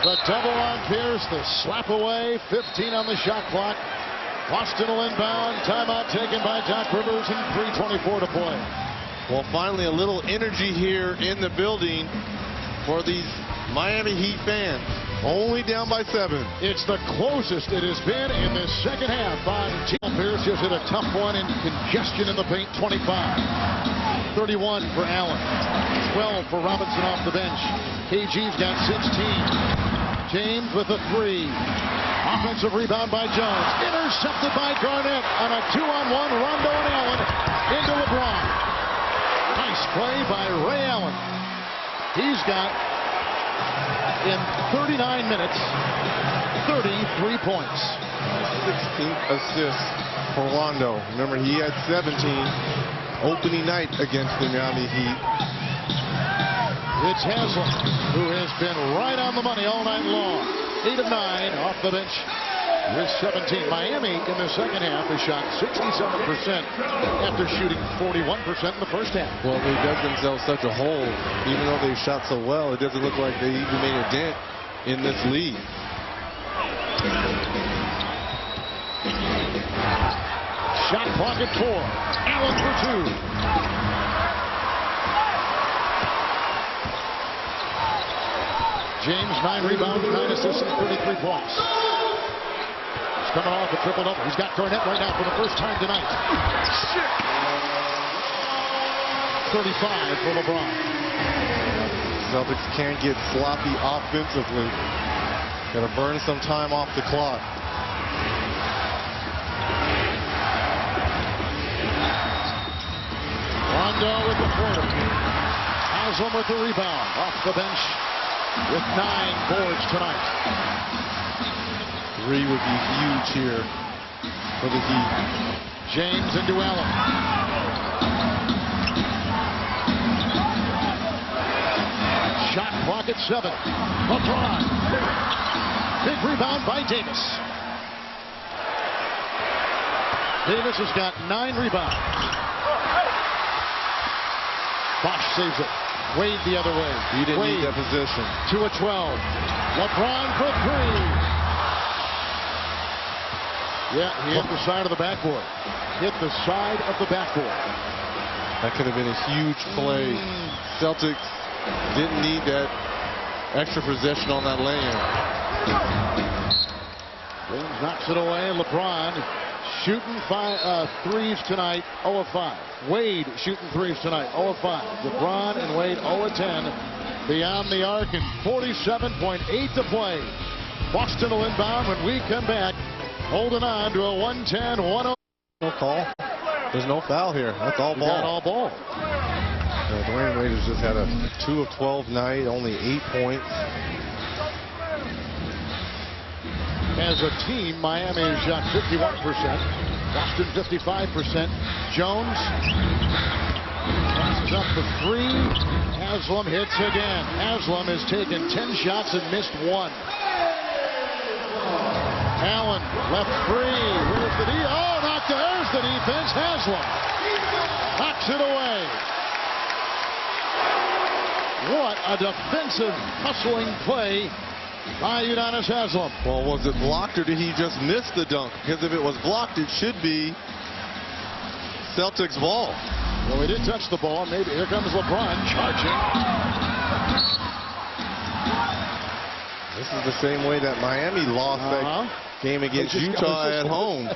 The double on Pierce, the slap away, 15 on the shot clock. Boston will inbound. Timeout taken by Doc Rivers and 3:24 to play. Well, finally a little energy here in the building for these Miami Heat fans. Only down by 7. It's the closest it has been in the second half on Team. Pierce just hit a tough one in congestion in the paint, 25. 31 for Allen. 12 for Robinson off the bench. KG's got 16. James with a 3. Offensive rebound by Jones. Intercepted by Garnett on a 2-on-1. Rondo and Allen into LeBron. Nice play by Ray Allen. He's got, in 39 minutes, 33 points. 16th assist for Rondo. Remember, he had 17 opening night against the Miami Heat. It's Haslam, who has been right on the money all night long. 8 of 9 off the bench with 17. Miami in the second half has shot 67% after shooting 41% in the first half. Well, they dug themselves such a hole. Even though they shot so well, it doesn't look like they even made a dent in this lead. Shot clock at 4. Allen for 2. James, 9 rebounds, 9 assists, and 33 points. He's coming off a triple-double. He's got Garnett right now for the first time tonight. 35 for LeBron. Celtics can't get sloppy offensively. Got to burn some time off the clock. Rondo with the floater. Haslam with the rebound. Off the bench with 9 boards tonight. 3 would be huge here for the Heat. James into Allen. Shot clock at 7. LeBron. Big rebound by Davis. Davis has got 9 rebounds. Bosh saves it. Wade the other way. You didn't Wade need that position. To a 12. LeBron for three. Yeah, he hit the side of the backboard. Hit the side of the backboard. That could have been a huge play. Celtics didn't need that extra possession on that lay-in. James knocks it away. LeBron shooting threes tonight, 0 of 5. Wade shooting threes tonight, 0 of 5. LeBron and Wade 0 of 10 beyond the arc and 47.8 to play. Boston will inbound when we come back, holding on to a 110-1-0. No call. There's no foul here. That's all ball. Got all ball. Dwayne Wade has just had a 2 of 12 night, only 8 points. As a team, Miami shot 51%. Boston 55%. Jones passes up the three. Haslam hits again. Haslam has taken 10 shots and missed 1. Allen left free. Here's the D. Oh, there's the defense. Haslam knocks it away. What a defensive hustling play by Udonis Haslam. Well, was it blocked or did he just miss the dunk? Because if it was blocked, it should be Celtics ball. Well, he did touch the ball. Maybe here comes LeBron charging. This is the same way that Miami lost that game against Utah at home.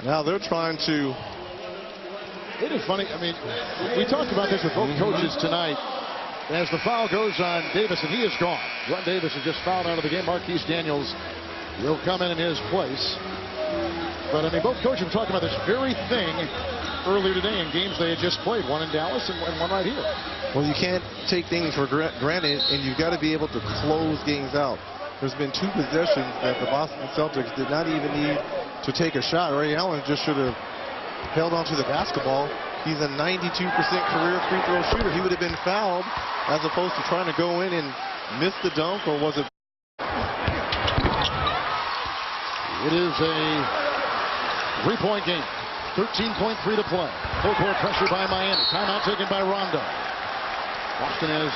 Now they're trying to. It is funny. I mean, we talked about this with both coaches tonight. As the foul goes on Davis, and he is gone. Ron Davis is just fouled out of the game. Marquise Daniels will come in his place. But, I mean, both coaches were talking about this very thing earlier today in games they had just played. One in Dallas and one right here. Well, you can't take things for granted, and you've got to be able to close games out. There's been 2 possessions that the Boston Celtics did not even need to take a shot. Ray Allen just should have held onto the basketball. He's a 92% career free throw shooter. He would have been fouled as opposed to trying to go in and miss the dunk, or was it? It is a 3-point game. 13.3 to play. Full court pressure by Miami. Timeout taken by Rondo. Boston has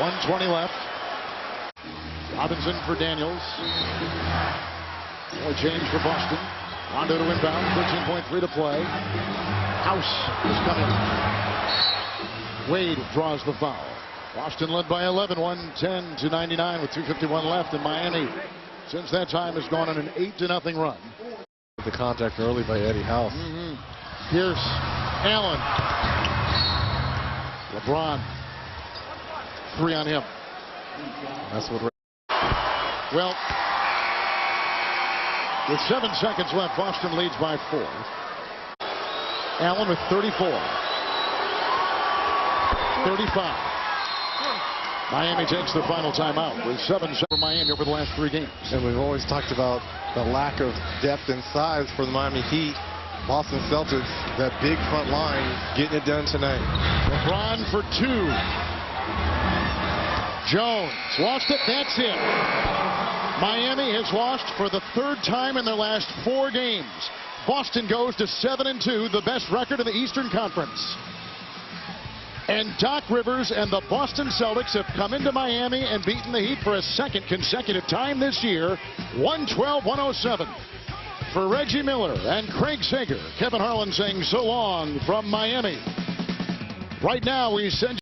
1:20 left. Robinson for Daniels. More change for Boston. Rondo to inbound. 13.3 to play. House is coming. Wade draws the foul. Boston led by 11, 110-99 with 2:51 left. And Miami, since that time, has gone on an 8-0 run. The contact early by Eddie House. Pierce, Allen, LeBron. 3 on him. That's what. Well, with 7 seconds left, Boston leads by 4. Allen with 34. 35. Miami takes the final timeout with 7 for Miami over the last 3 games. And we've always talked about the lack of depth and size for the Miami Heat. Boston Celtics, that big front line, getting it done tonight. LeBron for 2. Jones lost it. That's it. Miami has lost for the 3rd time in their last 4 games. Boston goes to 7-2, the best record in the Eastern Conference. And Doc Rivers and the Boston Celtics have come into Miami and beaten the Heat for a 2nd consecutive time this year, 112-107. For Reggie Miller and Craig Sager, Kevin Harlan saying so long from Miami. Right now, we send